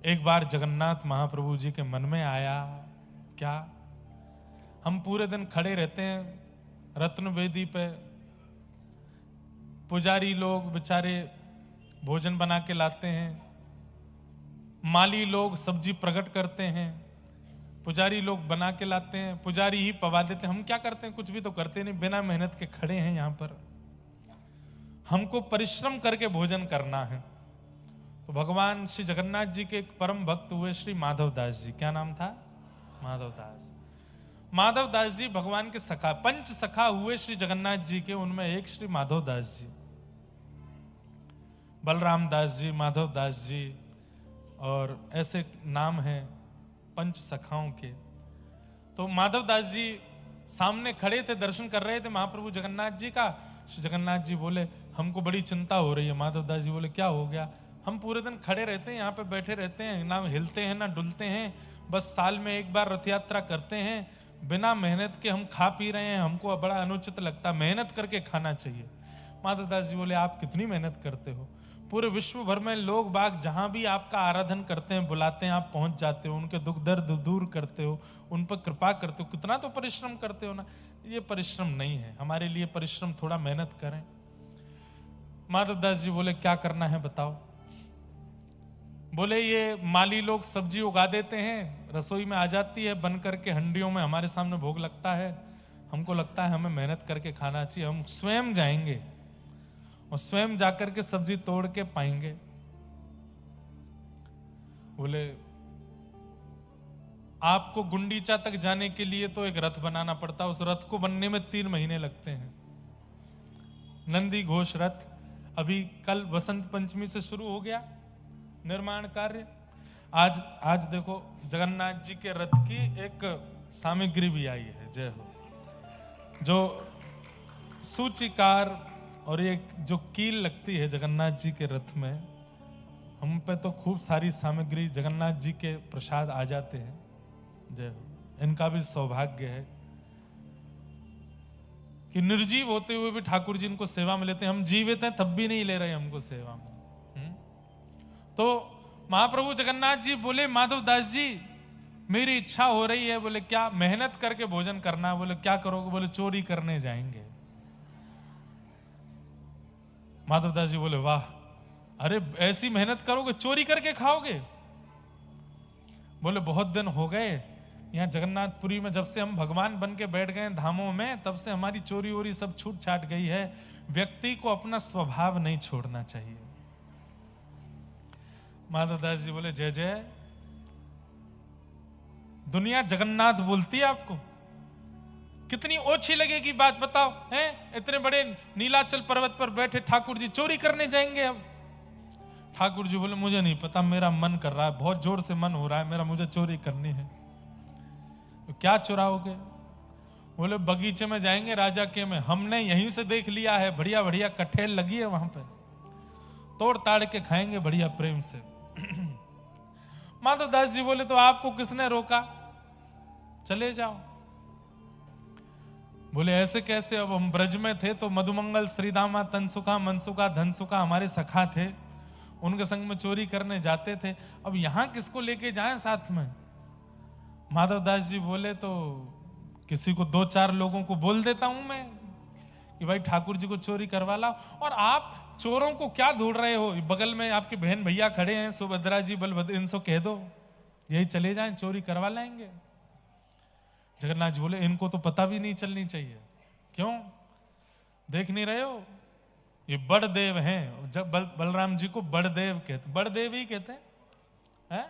एक बार जगन्नाथ महाप्रभु जी के मन में आया, क्या हम पूरे दिन खड़े रहते हैं रत्न वेदी पे, पुजारी लोग बेचारे भोजन बना के लाते हैं, माली लोग सब्जी प्रकट करते हैं, पुजारी लोग बना के लाते हैं, पुजारी ही पवा देते हैं, हम क्या करते हैं? कुछ भी तो करते नहीं, बिना मेहनत के खड़े हैं यहां पर। हमको परिश्रम करके भोजन करना है। तो भगवान श्री जगन्नाथ जी के एक परम भक्त हुए श्री माधवदास जी। क्या नाम था? माधवदास। माधवदास जी भगवान के सखा, पंच सखा हुए श्री जगन्नाथ जी के, उनमें एक श्री माधवदास जी, बलराम दास जी, माधवदास जी, और ऐसे नाम हैं पंच सखाओं के। तो माधवदास जी सामने खड़े थे, दर्शन कर रहे थे महाप्रभु जगन्नाथ जी का। श्री जगन्नाथ जी बोले, हमको बड़ी चिंता हो रही है। माधवदास जी बोले, क्या हो गया? हम पूरे दिन खड़े रहते हैं, यहाँ पे बैठे रहते हैं, ना हिलते हैं ना डुलते हैं, बस साल में एक बार रथ यात्रा करते हैं, बिना मेहनत के हम खा पी रहे हैं, हमको बड़ा अनुचित लगता, मेहनत करके खाना चाहिए। माधवदास जी बोले, आप कितनी मेहनत करते हो? पूरे विश्व भर में लोग बाग जहां भी आपका आराधन करते हैं, बुलाते हैं, आप पहुंच जाते हो, उनके दुख दर्द दूर करते हो, उन पर कृपा करते हो, कितना तो परिश्रम करते हो ना। ये परिश्रम नहीं है, हमारे लिए परिश्रम, थोड़ा मेहनत करें। माधवदास जी बोले, क्या करना है बताओ? बोले, ये माली लोग सब्जी उगा देते हैं, रसोई में आ जाती है बन करके हंडियों में, हमारे सामने भोग लगता है, हमको लगता है हमें मेहनत करके खाना चाहिए, हम स्वयं जाएंगे और स्वयं जाकर के सब्जी तोड़ के पाएंगे। बोले, आपको गुंडीचा तक जाने के लिए तो एक रथ बनाना पड़ता है, उस रथ को बनने में 3 महीने लगते हैं। नंदी घोष रथ अभी कल वसंत पंचमी से शुरू हो गया निर्माण कार्य। आज देखो जगन्नाथ जी के रथ की एक सामग्री भी आई है, जय हो, जो सूचिकार और एक जो कील लगती है जगन्नाथ जी के रथ में, हम पे तो खूब सारी सामग्री जगन्नाथ जी के प्रसाद आ जाते हैं, जय हो। इनका भी सौभाग्य है कि निर्जीव होते हुए भी ठाकुर जी इनको सेवा में लेते हैं। हम जीवित हैं तब भी नहीं ले रहे हमको सेवा में। तो महाप्रभु जगन्नाथ जी बोले, माधवदास जी मेरी इच्छा हो रही है। बोले, क्या? मेहनत करके भोजन करना। बोले, क्या करोगे? बोले, चोरी करने जाएंगे। माधवदास जी बोले, वाह, अरे ऐसी मेहनत करोगे, चोरी करके खाओगे? बोले, बहुत दिन हो गए यहाँ जगन्नाथपुरी में, जब से हम भगवान बन के बैठ गए धामों में, तब से हमारी चोरी वोरी सब छूट छाट गई है। व्यक्ति को अपना स्वभाव नहीं छोड़ना चाहिए। माधवदास जी बोले, जय जय, दुनिया जगन्नाथ बोलती है आपको, कितनी ओछी लगेगी बात बताओ, हैं? इतने बड़े नीलाचल पर्वत पर बैठे ठाकुर जी चोरी करने जाएंगे अब? ठाकुर जी बोले, मुझे नहीं पता, मेरा मन कर रहा है, बहुत जोर से मन हो रहा है मेरा, मुझे चोरी करनी है। तो क्या चुराओगे? बोले, बगीचे में जाएंगे राजा के में, हमने यहीं से देख लिया है, बढ़िया बढ़िया कठेल लगी है वहां पे, तोड़ ताड़ के खाएंगे बढ़िया प्रेम से। माधवदास जी बोले, तो आपको किसने रोका? चले जाओ। बोले, ऐसे कैसे? अब हम ब्रज में थे तो मधुमंगल, श्रीदामा, तनसुखा, मनसुखा, धनसुखा हमारे सखा थे, उनके संग में चोरी करने जाते थे, अब यहां किसको लेके जाएं साथ में? माधवदास जी बोले, तो किसी को 2-4 लोगों को बोल देता हूं मैं कि भाई ठाकुर जी को चोरी करवा लाओ। और आप चोरों को क्या ढूंढ रहे हो? बगल में आपके बहन भैया खड़े हैं, सुभद्रा जी, बलभद्र, इनसे कह दो यही चले जाएं, चोरी करवा लाएंगे। जगन्नाथ जी बोले, इनको तो पता भी नहीं चलनी चाहिए। क्यों? देख नहीं रहे हो? ये बड़देव हैं। जब बलराम जी को बड़देव कहते, बड़देव ही कहते हैं।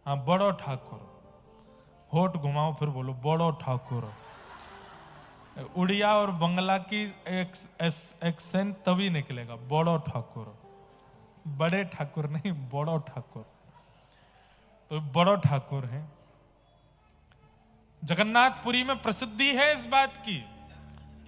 हाँ, बड़ो ठाकुर। होठ घुमाओ फिर बोलो, बड़ो ठाकुर। उड़िया और बंगला की एक्सेंट तभी निकलेगा, बड़ो ठाकुर, बड़े ठाकुर नहीं, बड़ो ठाकुर। तो बड़ो ठाकुर हैं। जगन्नाथपुरी में प्रसिद्धि है इस बात की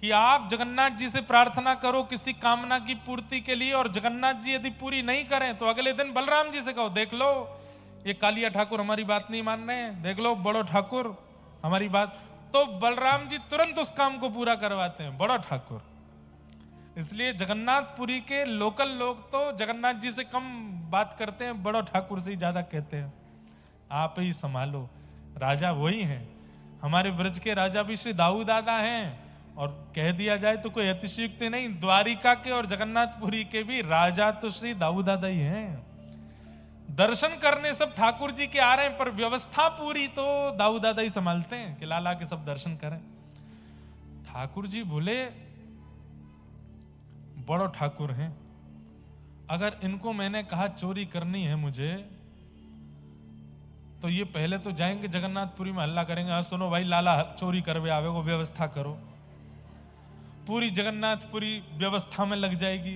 कि आप जगन्नाथ जी से प्रार्थना करो किसी कामना की पूर्ति के लिए, और जगन्नाथ जी यदि पूरी नहीं करें तो अगले दिन बलराम जी से कहो, देख लो ये कालिया ठाकुर हमारी बात नहीं मान रहे हैं, देख लो बड़ो ठाकुर हमारी बात, तो बलराम जी तुरंत उस काम को पूरा करवाते हैं, बड़ो ठाकुर। इसलिए जगन्नाथपुरी के लोकल लोग तो जगन्नाथ जी से कम बात करते हैं, बड़ो ठाकुर से ही ज्यादा कहते हैं। आप ही संभालो, राजा वही हैं। हमारे ब्रज के राजा भी श्री दाऊ दादा हैं, और कह दिया जाए तो कोई अतिशयोक्ति नहीं, द्वारिका के और जगन्नाथपुरी के भी राजा तो श्री दाऊ दादा ही हैं। दर्शन करने सब ठाकुर जी के आ रहे हैं, पर व्यवस्था पूरी तो दाऊ दादा ही संभालते हैं कि लाला के सब दर्शन करें। ठाकुर जी बोले बड़ो ठाकुर हैं, अगर इनको मैंने कहा चोरी करनी है मुझे, तो ये पहले तो जाएंगे जगन्नाथपुरी में हल्ला करेंगे, हाँ सुनो भाई लाला चोरी करवे आवे को व्यवस्था करो। पूरी जगन्नाथपुरी व्यवस्था में लग जाएगी।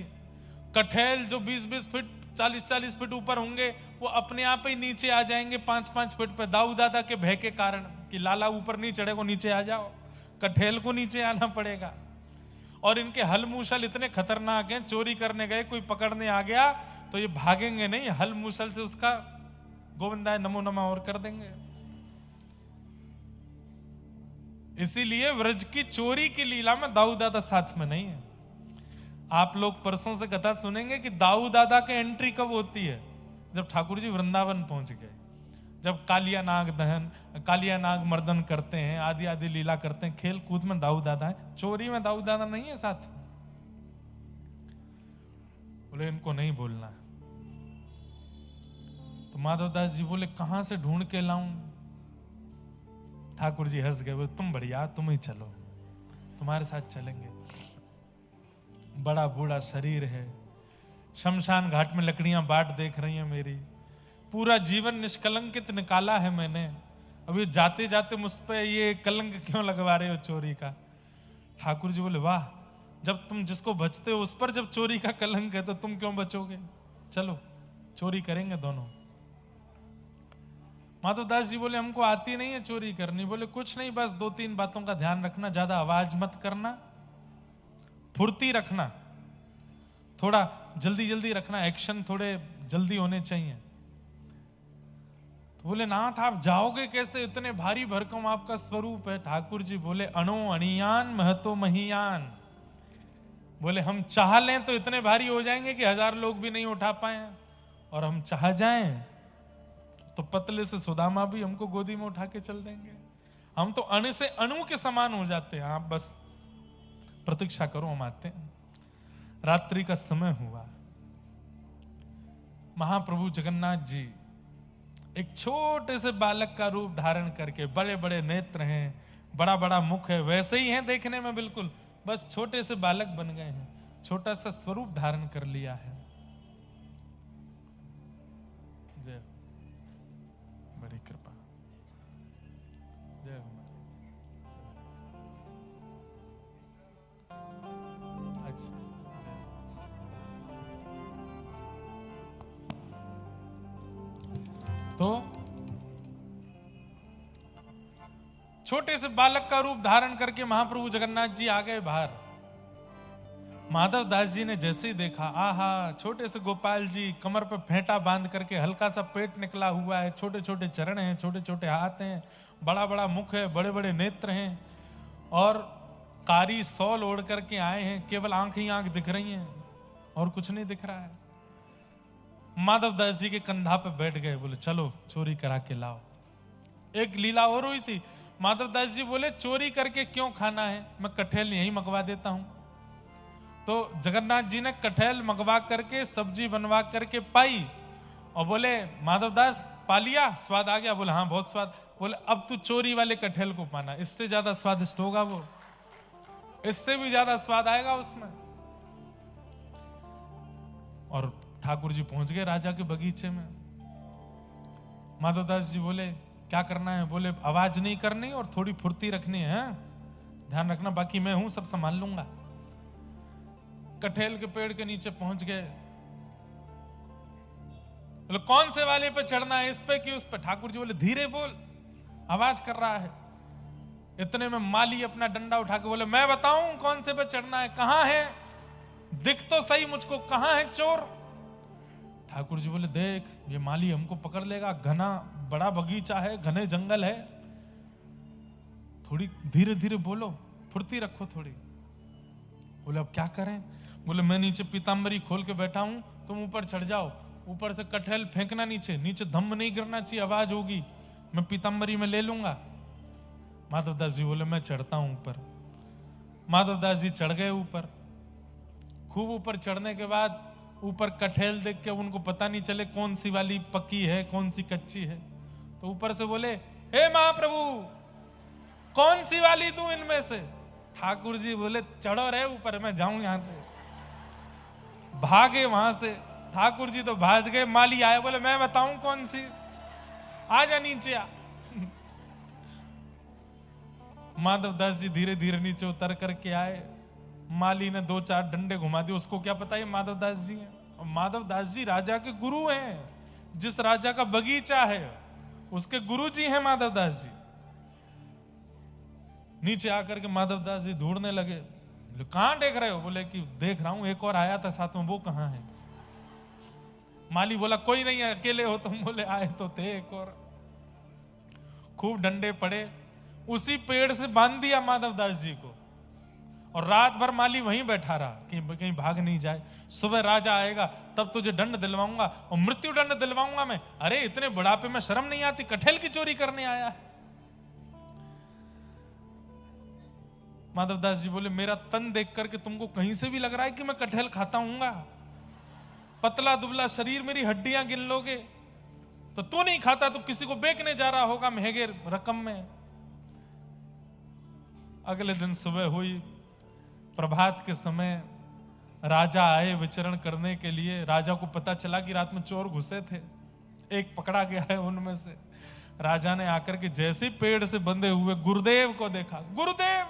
कठेल जो 20-20 फीट 40-40 फीट ऊपर होंगे वो अपने आप ही नीचे आ जाएंगे 5-5 फीट पे, दाऊ दादा के भय के कारण कि लाला ऊपर नहीं चढ़ेगो, नीचे आ जाओ। कठेल को नीचे आना पड़ेगा। और इनके हल मूसल इतने खतरनाक हैं, चोरी करने गए कोई पकड़ने आ गया तो ये भागेंगे नहीं, हल मूसल से उसका गोविंदाय नमो नमः और कर देंगे। इसीलिए व्रज की चोरी की लीला में दाऊ दादा साथ में नहीं है। आप लोग परसों से कथा सुनेंगे कि दाऊ दादा के एंट्री कब होती है, जब ठाकुर जी वृंदावन पहुंच गए, जब कालिया नाग दहन, कालिया नाग मर्दन करते हैं, आदि आदि लीला करते हैं, खेल कूद में दाऊ दादा है, चोरी में दाऊ दादा नहीं है साथ। बोले इनको नहीं बोलना। तो माधवदास जी बोले कहां से ढूंढ के लाऊं। ठाकुर जी हंस गए, बोले तुम बढ़िया, तुम ही चलो, तुम्हारे साथ चलेंगे। बड़ा बूढ़ा शरीर है, शमशान घाट में लकड़ियां बाट देख रही हैं मेरी, पूरा जीवन निष्कलंकित निकाला है मैंने, अभी जाते जाते मुझ पे ये कलंक क्यों लगवा रहे हो चोरी का। ठाकुर जी बोले वाह, जब तुम जिसको बचते हो उस पर जब चोरी का कलंक है तो तुम क्यों बचोगे, चलो चोरी करेंगे दोनों। माधवदास जी बोले हमको आती नहीं है चोरी करनी। बोले कुछ नहीं, बस 2-3 बातों का ध्यान रखना, ज्यादा आवाज मत करना, फुर्ती रखना, थोड़ा जल्दी जल्दी रखना, एक्शन थोड़े जल्दी होने चाहिए। तो बोले नाथ आप जाओगे कैसे, इतने भारी भरकम आपका स्वरूप है। ठाकुर जी बोले अणो अणियान महतो महियान। बोले हम चाह लें तो इतने भारी हो जाएंगे कि 1000 लोग भी नहीं उठा पाए, और हम चाह जाएं तो पतले से सुदामा भी हमको गोदी में उठा के चल देंगे। हम तो अणु से अणु के समान हो जाते हैं। आप बस प्रतीक्षा करो, हम आते हैं। रात्रि का समय हुआ, महाप्रभु जगन्नाथ जी एक छोटे से बालक का रूप धारण करके, बड़े बड़े नेत्र हैं, बड़ा बड़ा मुख है, वैसे ही हैं देखने में बिल्कुल, बस छोटे से बालक बन गए हैं, छोटा सा स्वरूप धारण कर लिया है। जय बड़ी कृपा, जय तो छोटे से बालक का रूप धारण करके महाप्रभु जगन्नाथ जी आ गए बाहर। माधव दास जी ने जैसे ही देखा, आहा छोटे से गोपाल जी कमर पे फेंटा बांध करके, हल्का सा पेट निकला हुआ है, छोटे छोटे चरण हैं, छोटे छोटे हाथ हैं, बड़ा बड़ा मुख है, बड़े बड़े नेत्र हैं, और कारी सौल ओढ़ करके आए हैं, केवल आंख ही आंख दिख रही हैं और कुछ नहीं दिख रहा है। माधव दास जी के कंधा पे बैठ गए, बोले चलो चोरी करा के लाओ। एक लीला और हुई थी, माधव दास जी बोले चोरी करके क्यों खाना है, मैं कठेल यही मंगवा देता हूं। तो जगन्नाथ जी ने कठेल मंगवा करके, सब्जी बनवा करके पाई, और बोले माधवदास पा लिया, स्वाद आ गया। बोले हाँ बहुत स्वाद। बोले अब तू चोरी वाले कठेल को पाना, इससे ज्यादा स्वादिष्ट होगा वो, इससे भी ज्यादा स्वाद आएगा उसमें। और ठाकुर जी पहुंच गए राजा के बगीचे में। माधवदास जी बोले क्या करना है। बोले आवाज नहीं करनी और थोड़ी फुर्ती रखनी है, ध्यान रखना, बाकी मैं हूं, सब संभाल लूंगा। कठेल के पेड़ के नीचे पहुंच गए। बोले कौन से वाले पे चढ़ना है, इस पे कि उस पे। ठाकुर जी बोले धीरे बोल, आवाज कर रहा है। इतने में माली अपना डंडा उठा के बोले मैं बताऊं कौन से पे चढ़ना है, कहां है, दिख तो सही मुझको, कहां है चोर। ठाकुर जी बोले देख ये माली हमको पकड़ लेगा, घना बड़ा बगीचा है, घने जंगल है, थोड़ी धीरे धीरे बोलो, फुर्ती रखो थोड़ी। बोले अब क्या करें। बोले मैं नीचे पीताम्बरी खोल के बैठा हूं, तुम ऊपर चढ़ जाओ, ऊपर से कटहल फेंकना नीचे, नीचे धम्म नहीं गिरना चाहिए, आवाज होगी, मैं पीताम्बरी में ले लूंगा। माधवदास जी बोले मैं चढ़ता हूं ऊपर। माधवदास जी चढ़ गए ऊपर। खूब ऊपर चढ़ने के बाद ऊपर कटहल देख के उनको पता नहीं चले कौन सी वाली पक्की है कौन सी कच्ची है, तो ऊपर से बोले हे महाप्रभु कौन सी वाली दूं इनमें से? ठाकुर जी बोले चढ़ो रे ऊपर, मैं जाऊं यहां से। भागे वहां से, ठाकुर जी तो भाग गए। माली आए, बोले मैं बताऊं कौन सी, आ जा नीचे आ। माधवदास जी धीरे धीरे नीचे उतर करके आए। माली ने 2-4 डंडे घुमा दिए, उसको क्या पता ये माधवदास जी हैं। और माधवदास जी राजा के गुरु हैं, जिस राजा का बगीचा है उसके गुरु जी हैं माधवदास जी। नीचे आकर के माधवदास जी ढूंढने लगे। कहां देख रहे हो? बोले कि देख रहा हूं एक और आया था साथ में, वो कहां है? माली बोला कोई नहीं है, अकेले हो तुम? बोले आए तो थे एक और। खूब डंडे पड़े, उसी पेड़ से बांध दिया माधवदास जी को, और रात भर माली वहीं बैठा रहा कि कहीं भाग नहीं जाए। सुबह राजा आएगा तब तुझे दंड दिलवाऊंगा और मृत्यु दंड दिलवाऊंगा मैं। अरे इतने बुढ़ापे में शर्म नहीं आती, कटहल की चोरी करने आया है। माधवदास जी बोले मेरा तन देख करके तुमको कहीं से भी लग रहा है कि मैं कटहल खाता हूंगा? पतला दुबला शरीर, मेरी हड्डियां गिन लोगे तो तू नहीं खाता तो किसी को बेचने जा रहा होगा महंगे रकम में। अगले दिन सुबह हुई, प्रभात के समय राजा आए विचरण करने के लिए। राजा को पता चला कि रात में चोर घुसे थे, एक पकड़ा गया है उनमें से। राजा ने आकर के जैसे पेड़ से बंधे हुए गुरुदेव को देखा, गुरुदेव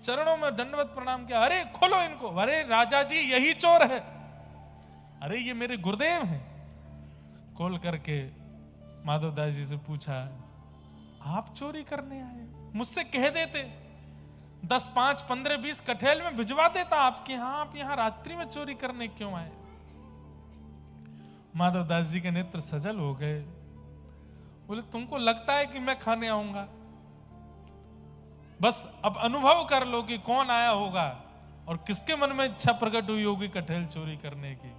चरणों में दंडवत प्रणाम किया। अरे खोलो इनको। अरे राजा जी यही चोर है। अरे ये मेरे गुरुदेव हैं। खोल करके माधवदास जी से पूछा आप चोरी करने आए? मुझसे कह देते 10, 5, 15, 20 कटहल में भिजवा देता आपके यहां, आप यहां रात्रि में चोरी करने क्यों आए? माधवदास जी के नेत्र सजल हो गए। बोले तुमको लगता है कि मैं खाने आऊंगा? बस अब अनुभव कर लो कि कौन आया होगा और किसके मन में इच्छा प्रकट हुई होगी कटहल चोरी करने की।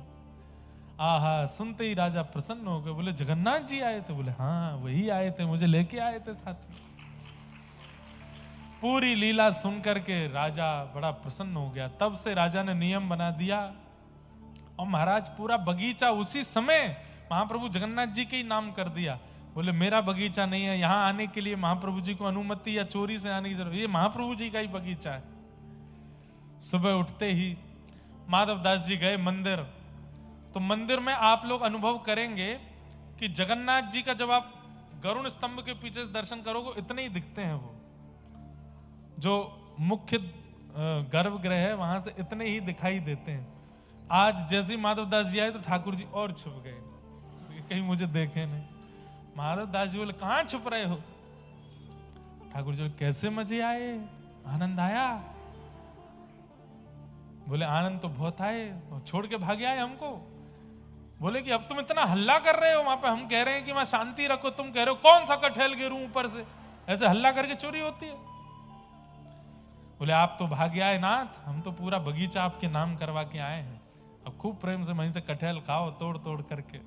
आहा, सुनते ही राजा प्रसन्न हो गए। बोले जगन्नाथ जी आए थे? बोले हाँ वही आए थे, मुझे लेके आए थे साथ में। पूरी लीला सुन करके राजा बड़ा प्रसन्न हो गया। तब से राजा ने नियम बना दिया, और महाराज पूरा बगीचा उसी समय महाप्रभु जगन्नाथ जी के ही नाम कर दिया। बोले मेरा बगीचा नहीं है, यहां आने के लिए महाप्रभु जी को अनुमति या चोरी से आने की जरूरत, ये महाप्रभु जी का ही बगीचा है। सुबह उठते ही माधवदास जी गए मंदिर, तो मंदिर में आप लोग अनुभव करेंगे कि जगन्नाथ जी का जब आप गरुण स्तंभ के पीछे से दर्शन करोगे इतने ही दिखते हैं। वो जो मुख्य गर्भगृह है वहां से इतने ही दिखाई देते हैं। आज जैसे ही माधवदास जी आए तो ठाकुर जी और छुप गए, कहीं मुझे देखे नहीं। माधवदास जी बोले कहां छुप रहे हो? ठाकुर जी कैसे मजे आए, आनंद आया? बोले आनंद तो बहुत आए, छोड़ के भागे आए हमको। बोले कि अब तुम इतना हल्ला कर रहे हो वहां पे, हम कह रहे हैं कि वहां शांति रखो, तुम कह रहे हो कौन सा कटहल गिरूं ऊपर से, ऐसे हल्ला करके चोरी होती है। बोले आप तो भागे आए नाथ, हम तो पूरा बगीचा आपके नाम करवा के आए हैं, अब खूब प्रेम से वहीं से कटहल खाओ तोड़ तोड़ करके।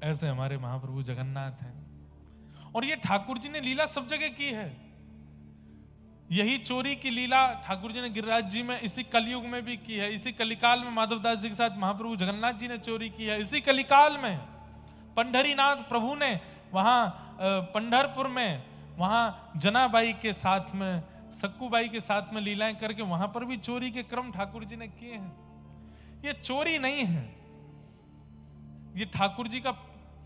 ऐसे हमारे महाप्रभु जगन्नाथ हैं। और ये ठाकुर जी ने लीला सब जगह की है। यही चोरी की लीला ठाकुर जी ने गिरिराज जी में इसी कलयुग में भी की है। इसी कलिकाल में माधवदास जी के साथ महाप्रभु जगन्नाथ जी ने चोरी की है। इसी कलिकाल में पंढरीनाथ प्रभु ने वहां पंढरपुर में वहां जनाबाई के साथ में, सक्कूबाई के साथ में लीलाएं करके वहां पर भी चोरी के क्रम ठाकुर जी ने किए हैं। ये चोरी नहीं है, ये ठाकुर जी का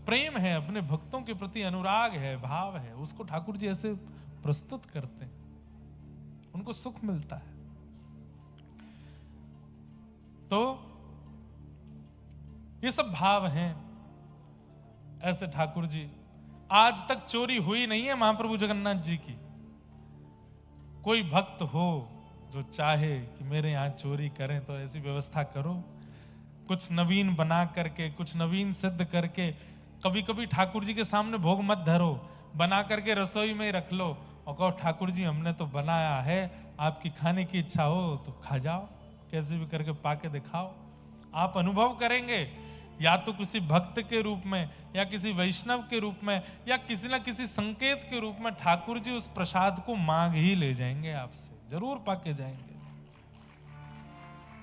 प्रेम है, अपने भक्तों के प्रति अनुराग है, भाव है, उसको ठाकुर जी ऐसे प्रस्तुत करते हैं, उनको सुख मिलता है। तो ये सब भाव हैं। ऐसे ठाकुर जी, आज तक चोरी हुई नहीं है महाप्रभु जगन्नाथ जी की। कोई भक्त हो जो चाहे कि मेरे यहां चोरी करें तो ऐसी व्यवस्था करो, कुछ नवीन बना करके, कुछ नवीन सिद्ध करके। कभी कभी ठाकुर जी के सामने भोग मत धरो, बना करके रसोई में ही रख लो और कहो ठाकुर जी हमने तो बनाया है, आपकी खाने की इच्छा हो तो खा जाओ। कैसे भी करके पाके दिखाओ। आप अनुभव करेंगे, या तो किसी भक्त के रूप में, या किसी वैष्णव के रूप में, या किसी ना किसी संकेत के रूप में ठाकुर जी उस प्रसाद को मांग ही ले जाएंगे आपसे, जरूर पाके जाएंगे।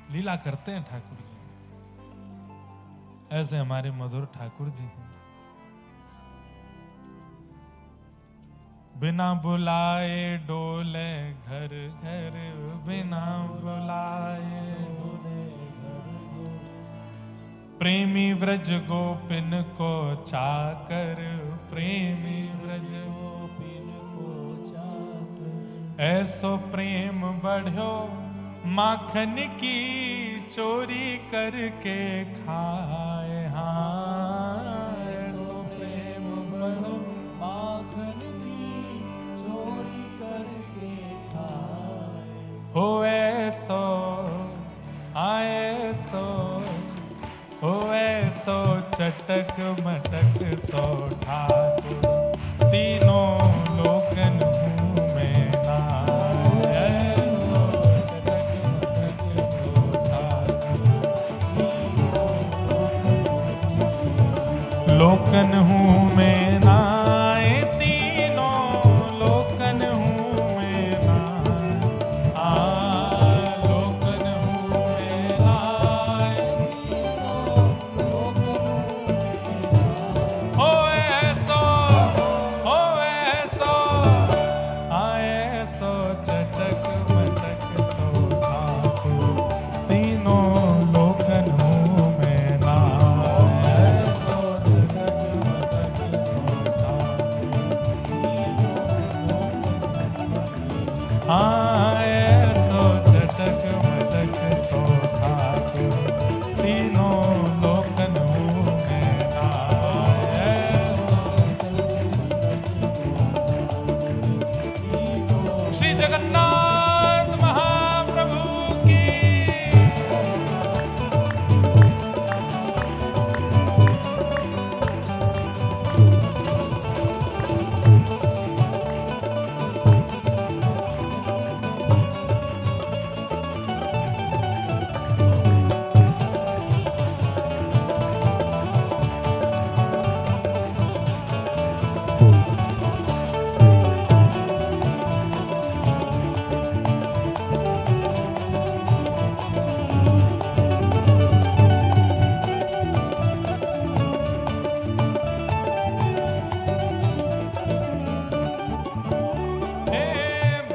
लीला करते हैं ठाकुर जी, ऐसे हमारे मधुर ठाकुर जी हैं। बिना बुलाए डोले घर घर, बिना बुलाए डोले घर घर, प्रेमी व्रज गोपिन को चाकर, प्रेमी व्रज गोपिन को चाकर, ऐसो प्रेम बढ़ो माखन की चोरी करके खाए। हाँ, ऐसो प्रेम बढ़ो माखन की चोरी करके खाए। हो ऐसो आए सो, हो ऐसो चटक मटक सो ठाकुर, तीनों लोकन मुँह में नाए। ऐसो चटक मटक सो ठाकुर, लोकन हूँ में नाए, तीनों लोकन हूँ में नाए। लोकन हूँ में नाए, हो ऐसो आए सो चटक मटक सो ठाकुर, तीनों लोकन हूँ में नाए। ऐसो चटक मटक सो ठाकुर, ऐसो चटक मटक सो ठाकुर, तीनों लोकन हूँ में नाए। श्री जगन्नाथ महाप्रभु की।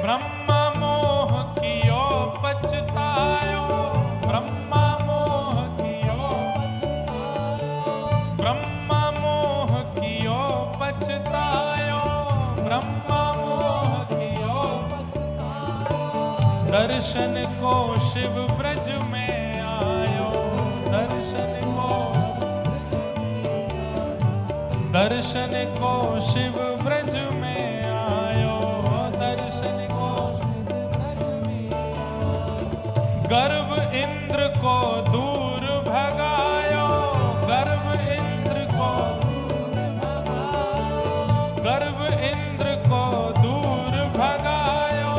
ब्रह्मा मोह कियो पछतायो, ब्रह्मा मोह कियो पछतायो, ब्रह्मा मोह कियो पछतायो, ब्रह्मा मोह कियो पछतायो, दर्शन को शिव ब्रज में आयो, दर्शन को शिव ब्रज में आयो, दर्शन को गर्भ इंद्र को दूर भगायो, गर्भ इंद्र को दूर भगायो,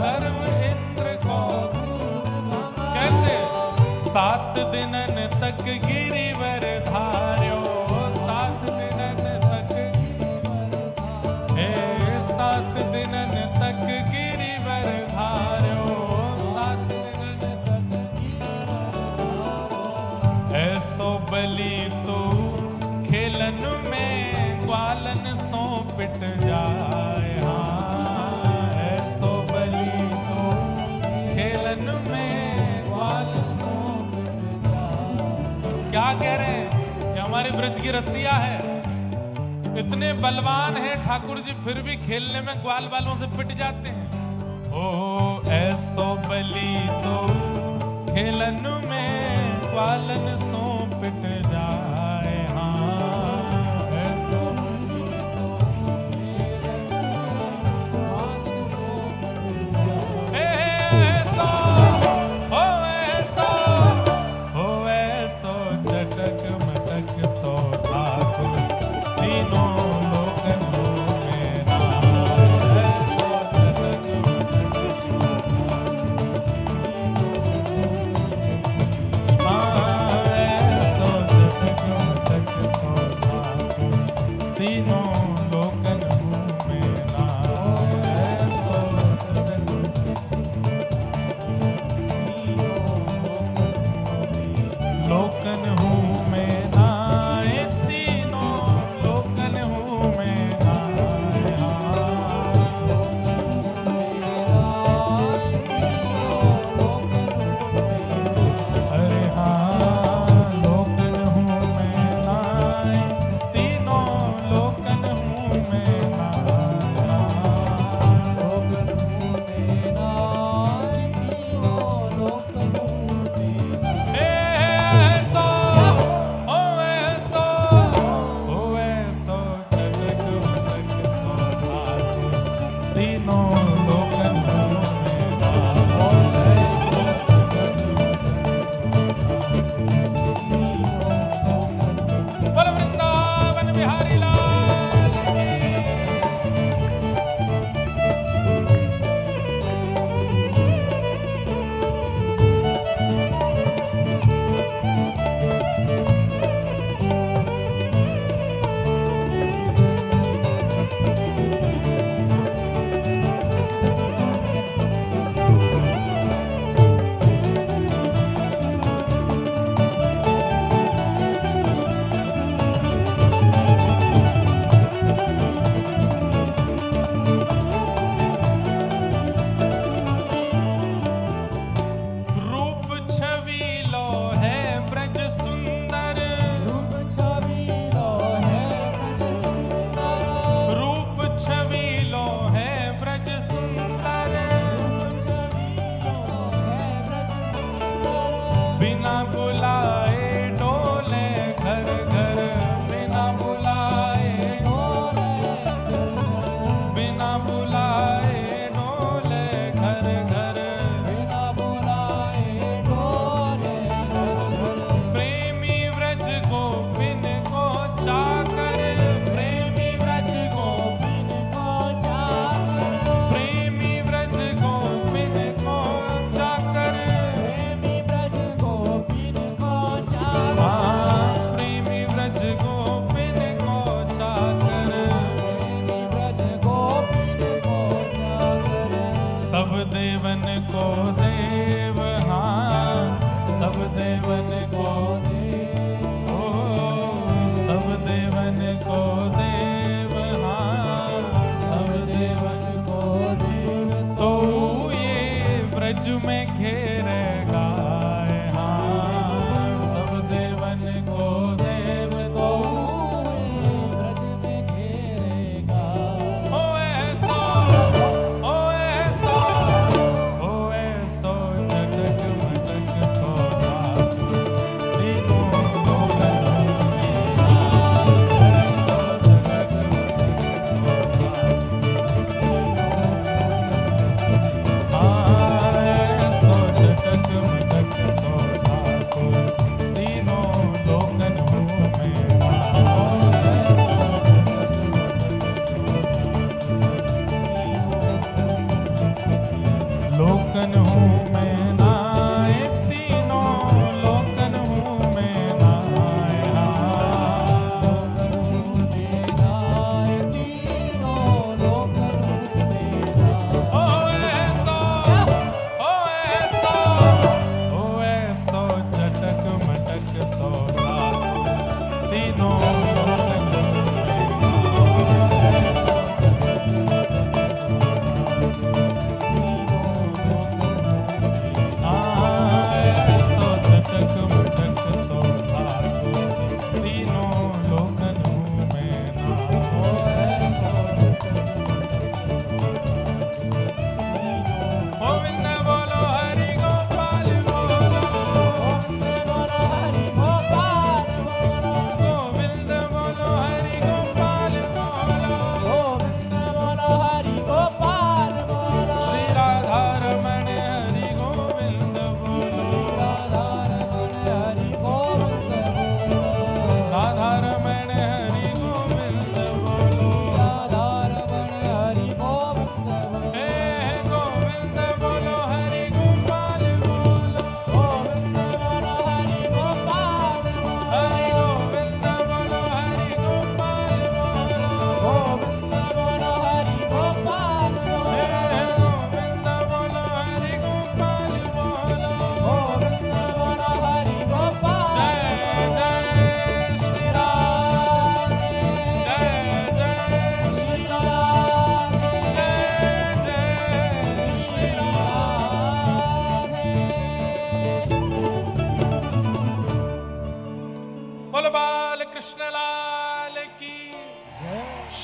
गर्भ इंद्र को कैसे 7 दिनन तक गिरिवर धार्यो, 7 दिनन तक 7 दिनन तक गिरिवर धार्यो, 7 दिनन तक। ऐसो बलि तो खेलन में ग्वालन सो पिट जाए। हाँ, ऐसो बलि तो खेलन में ग्वालन सो पिट जाए। क्या कह रहे हैं? ये हमारे ब्रज की रसिया है, इतने बलवान हैं ठाकुर जी, फिर भी खेलने में ग्वाल वालों से पिट जाते हैं। ओ ऐसो बलि तो खेलन में ग्वालन सो पिट जाए। हाँ, ऐसो बलि तो ग्वालन सो पिट जाए। ऐसो चटक मटक सो ठाकुर, तीनों लोकन में नाए। ऐसो चटक मटक सो ठाकुर,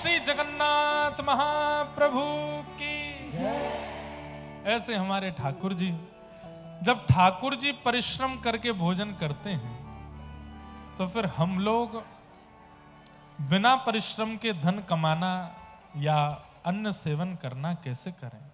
श्री जगन्नाथ महाप्रभु की। ऐसे हमारे ठाकुर जी, जब ठाकुर जी परिश्रम करके भोजन करते हैं तो फिर हम लोग बिना परिश्रम के धन कमाना या अन्न सेवन करना कैसे करें।